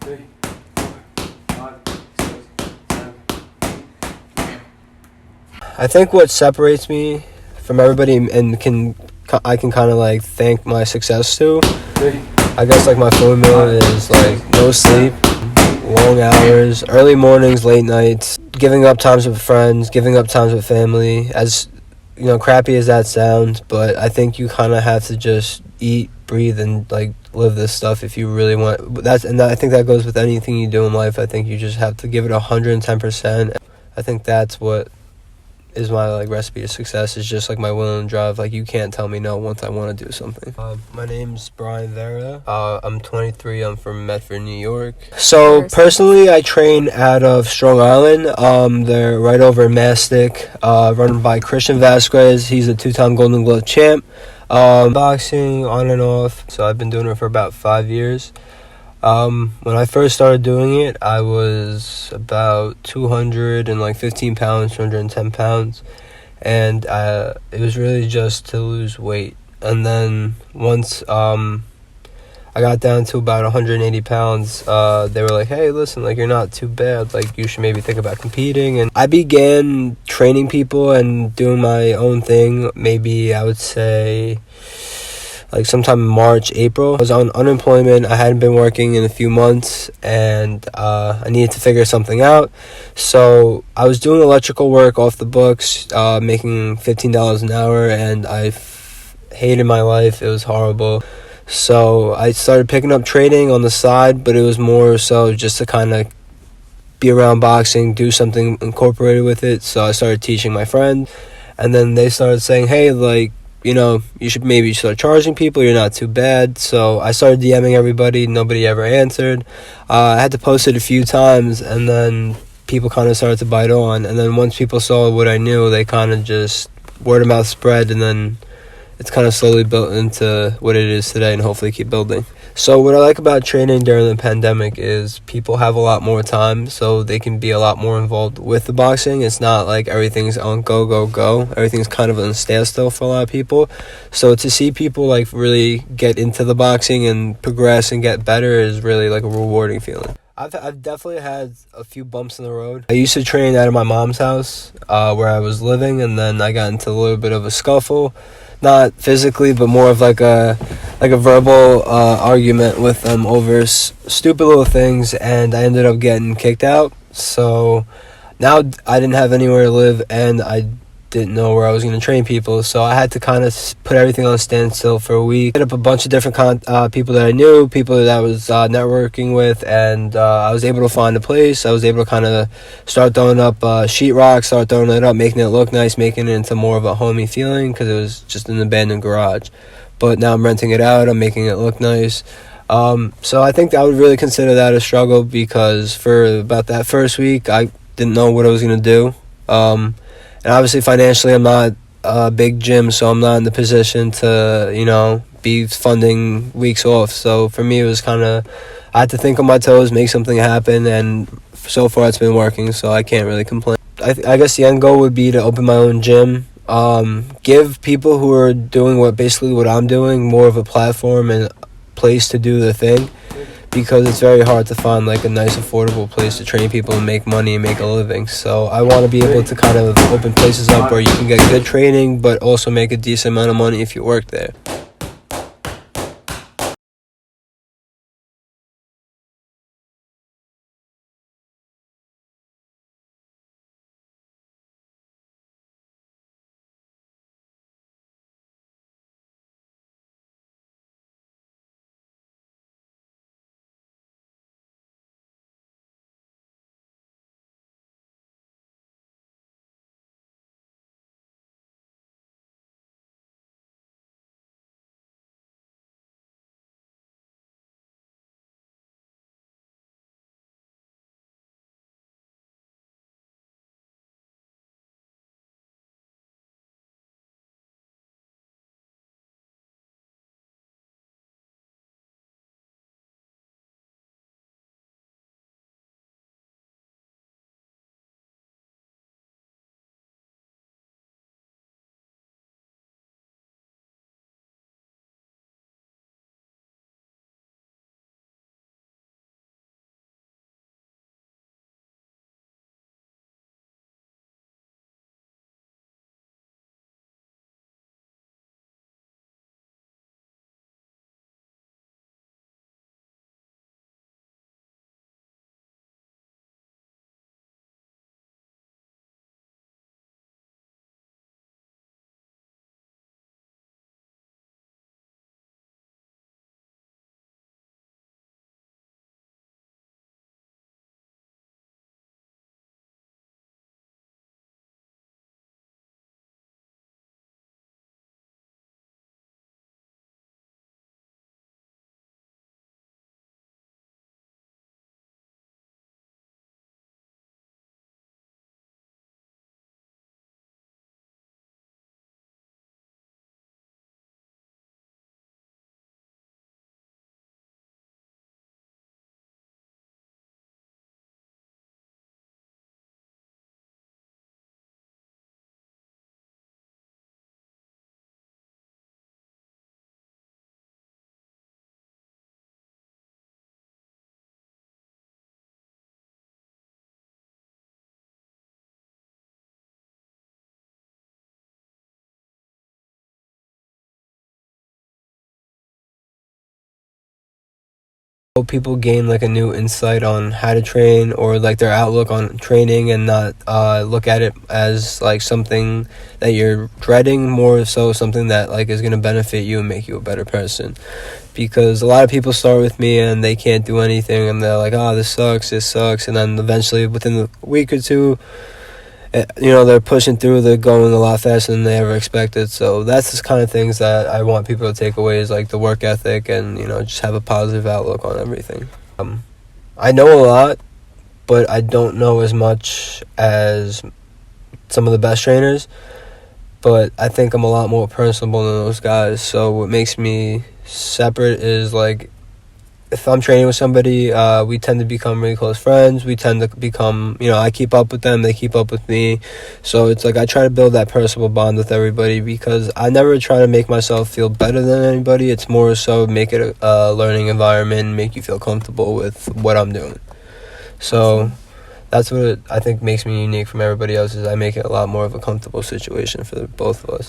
3, 4, 5, 6, 7, 8. I think what separates me from everybody and I can kind of like thank my success to, I guess like my formula is like no sleep, long hours, early mornings, late nights, giving up times with friends, giving up times with family. As you know, crappy as that sounds, but I think you kind of have to just eat, breathe, and like live this stuff if you really want. I think that goes with anything you do in life. I think you just have to give it 110%. I think that's what is my like recipe to success, is just like my will and drive. Like you can't tell me no once I want to do something. My name's Vera. I'm 23. I'm from Medford, New York. So personally, I train out of Strong Island. They're right over in Mastic. Run by Christian Vasquez. He's a 2-time Golden Glove champ. Boxing on and off. So I've been doing it for about 5 years. When I first started doing it, I was about 215 pounds, 210 pounds, and it was really just to lose weight. And then once I got down to about 180 pounds, they were like, hey, listen, like, you're not too bad, like, you should maybe think about competing. And I began training people and doing my own thing, maybe I would say like sometime in March, April. I was on unemployment. I hadn't been working in a few months, and I needed to figure something out. So I was doing electrical work off the books, making $15 an hour, and I hated my life. It was horrible. So I started picking up trading on the side, but it was more so just to kind of be around boxing, do something incorporated with it. So I started teaching my friend, and then they started saying, hey, like, you know, you should maybe start charging people. You're not too bad. So I started DMing everybody. Nobody ever answered. I had to post it a few times, and then people kind of started to bite on. And then once people saw what I knew, they kind of just word of mouth spread, and then it's kind of slowly built into what it is today, and hopefully keep building. So what I like about training during the pandemic is people have a lot more time, so they can be a lot more involved with the boxing. It's not like everything's on go, go, go. Everything's kind of on standstill for a lot of people. So to see people like really get into the boxing and progress and get better is really like a rewarding feeling. I've definitely had a few bumps in the road. I used to train out of my mom's house where I was living, and then I got into a little bit of a scuffle. Not physically, but more of like a verbal argument with them over stupid little things, and I ended up getting kicked out. So now I didn't have anywhere to live, and I didn't know where I was going to train people, so I had to kind of put everything on standstill for a week. I hit up a bunch of different people that I knew, people that I was networking with, and I was able to find a place. I was able to kind of start throwing up sheetrock, start throwing it up, making it look nice, making it into more of a homey feeling, because it was just an abandoned garage. But now I'm renting it out, I'm making it look nice. So I think I would really consider that a struggle, because for about that first week, I didn't know what I was going to do. And obviously financially, I'm not a big gym, so I'm not in the position to, you know, be funding weeks off. So for me, it was kind of, I had to think on my toes, make something happen, and so far it's been working, so I can't really complain. I guess the end goal would be to open my own gym, give people who are doing what I'm doing more of a platform and place to do the thing, because it's very hard to find like a nice affordable place to train people and make money and make a living. So I want to be able to kind of open places up where you can get good training but also make a decent amount of money if you work there. people gain like a new insight on how to train, or like their outlook on training, and not look at it as like something that you're dreading, more so something that like is going to benefit you and make you a better person. Because a lot of people start with me and they can't do anything, and they're like, oh, this sucks, and then eventually within a week or two, they're pushing through, they're going a lot faster than they ever expected. So that's the kind of things that I want people to take away, is like the work ethic, and just have a positive outlook on everything. I know a lot, but I don't know as much as some of the best trainers, but I think I'm a lot more personable than those guys. So what makes me separate is like, if I'm training with somebody, we tend to become really close friends. We tend to become, I keep up with them, they keep up with me. So it's like I try to build that personal bond with everybody, because I never try to make myself feel better than anybody. It's more so make it a learning environment, make you feel comfortable with what I'm doing. So that's what I think makes me unique from everybody else, is I make it a lot more of a comfortable situation for both of us.